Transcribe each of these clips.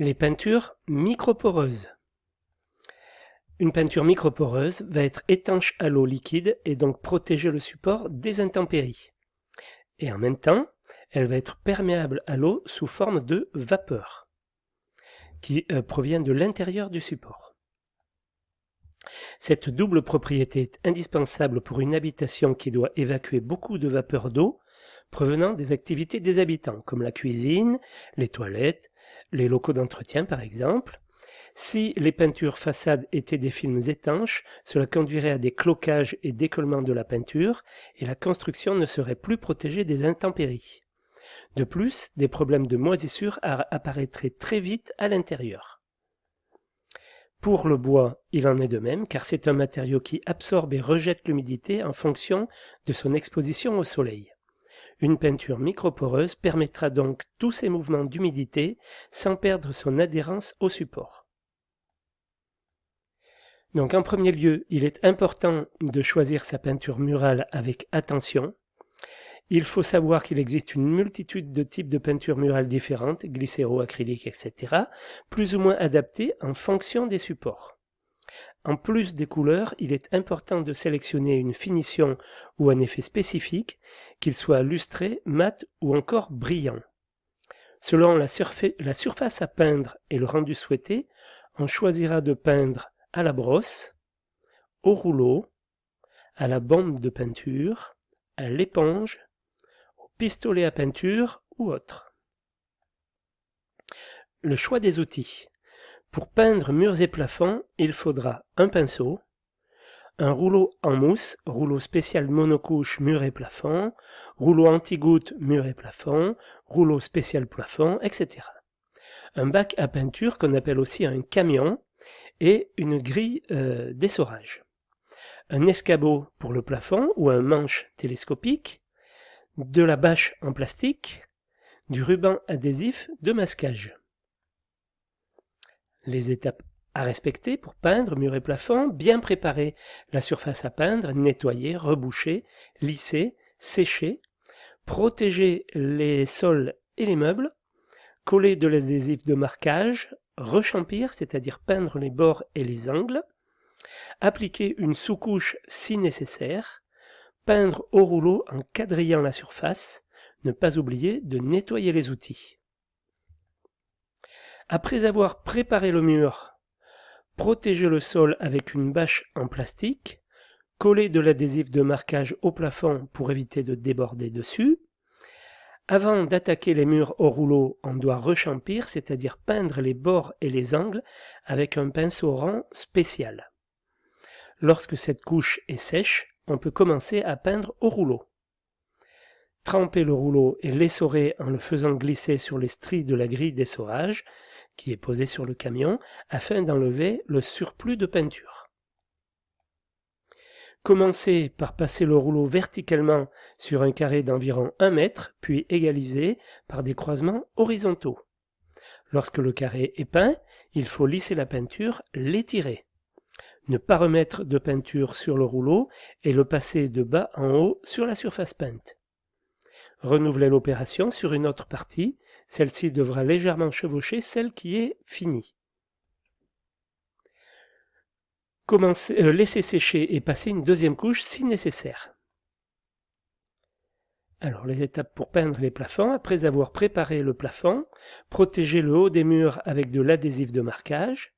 Les peintures microporeuses. Une peinture microporeuse va être étanche à l'eau liquide et donc protéger le support des intempéries. Et en même temps, elle va être perméable à l'eau sous forme de vapeur qui provient de l'intérieur du support. Cette double propriété est indispensable pour une habitation qui doit évacuer beaucoup de vapeur d'eau provenant des activités des habitants, comme la cuisine, les toilettes, les locaux d'entretien par exemple. Si les peintures façades étaient des films étanches, cela conduirait à des cloquages et décollements de la peinture, et la construction ne serait plus protégée des intempéries. De plus, des problèmes de moisissure apparaîtraient très vite à l'intérieur. Pour le bois, il en est de même, car c'est un matériau qui absorbe et rejette l'humidité en fonction de son exposition au soleil. Une peinture microporeuse permettra donc tous ces mouvements d'humidité sans perdre son adhérence au support. Donc en premier lieu, il est important de choisir sa peinture murale avec attention. Il faut savoir qu'il existe une multitude de types de peintures murales différentes, glycéro, acrylique, etc., plus ou moins adaptées en fonction des supports. En plus des couleurs, il est important de sélectionner une finition ou un effet spécifique, qu'il soit lustré, mat ou encore brillant. Selon la surface à peindre et le rendu souhaité, on choisira de peindre à la brosse, au rouleau, à la bombe de peinture, à l'éponge, au pistolet à peinture ou autre. Le choix des outils. Pour peindre murs et plafonds, il faudra un pinceau, un rouleau en mousse, rouleau spécial monocouche mur et plafond, rouleau anti-goutte mur et plafond, rouleau spécial plafond, etc. Un bac à peinture qu'on appelle aussi un camion et une grille d'essorage. Un escabeau pour le plafond ou un manche télescopique, de la bâche en plastique, du ruban adhésif de masquage. Les étapes à respecter pour peindre mur et plafond: bien préparer la surface à peindre, nettoyer, reboucher, lisser, sécher, protéger les sols et les meubles, coller de l'adhésif de marquage, rechampir, c'est-à-dire peindre les bords et les angles, appliquer une sous-couche si nécessaire, peindre au rouleau en quadrillant la surface, ne pas oublier de nettoyer les outils. Après avoir préparé le mur, protéger le sol avec une bâche en plastique, coller de l'adhésif de marquage au plafond pour éviter de déborder dessus. Avant d'attaquer les murs au rouleau, on doit rechampir, c'est-à-dire peindre les bords et les angles avec un pinceau rond spécial. Lorsque cette couche est sèche, on peut commencer à peindre au rouleau. Tremper le rouleau et l'essorer en le faisant glisser sur les stries de la grille d'essorage qui est posée sur le camion afin d'enlever le surplus de peinture. Commencez par passer le rouleau verticalement sur un carré d'environ 1 mètre, puis égaliser par des croisements horizontaux. Lorsque le carré est peint, il faut lisser la peinture, l'étirer. Ne pas remettre de peinture sur le rouleau et le passer de bas en haut sur la surface peinte. Renouveler l'opération sur une autre partie, celle-ci devra légèrement chevaucher celle qui est finie. Laisser sécher et passer une deuxième couche si nécessaire. Alors les étapes pour peindre les plafonds: après avoir préparé le plafond, protéger le haut des murs avec de l'adhésif de marquage.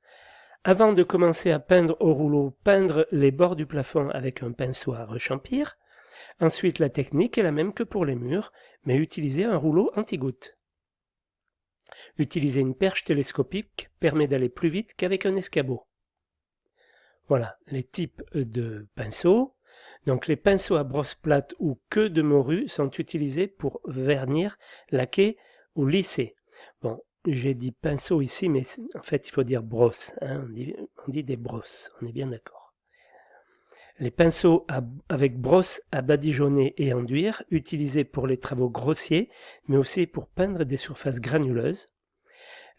Avant de commencer à peindre au rouleau, peindre les bords du plafond avec un pinceau à rechampir. Ensuite, la technique est la même que pour les murs, mais utiliser un rouleau anti-goutte. Utiliser une perche télescopique permet d'aller plus vite qu'avec un escabeau. Voilà les types de pinceaux. Donc les pinceaux à brosse plate ou queue de morue sont utilisés pour vernir, laquer ou lisser. Bon, j'ai dit pinceau ici, mais en fait il faut dire brosse. Hein, on dit des brosses, on est bien d'accord. Les pinceaux avec brosse à badigeonner et enduire, utilisés pour les travaux grossiers, mais aussi pour peindre des surfaces granuleuses.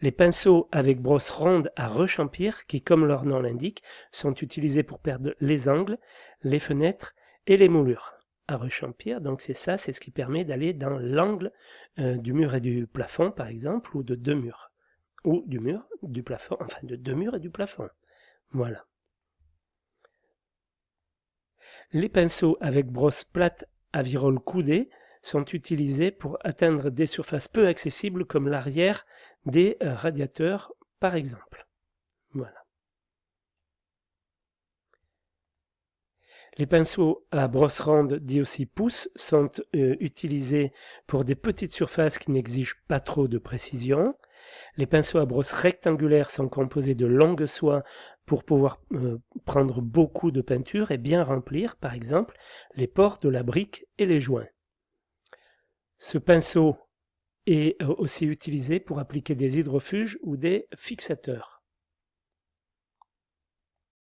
Les pinceaux avec brosse ronde à rechampir, qui, comme leur nom l'indique, sont utilisés pour peindre les angles, les fenêtres et les moulures. À rechampir, donc c'est ce qui permet d'aller dans l'angle du mur et du plafond, par exemple, ou de deux murs. ou du mur, du plafond, enfin de deux murs et du plafond. Voilà. Les pinceaux avec brosse plate à virole coudée sont utilisés pour atteindre des surfaces peu accessibles comme l'arrière des radiateurs par exemple. Voilà. Les pinceaux à brosse ronde, dits aussi pouces, sont utilisés pour des petites surfaces qui n'exigent pas trop de précision. Les pinceaux à brosse rectangulaire sont composés de longues soies pour pouvoir prendre beaucoup de peinture et bien remplir, par exemple, les pores de la brique et les joints. Ce pinceau est aussi utilisé pour appliquer des hydrofuges ou des fixateurs.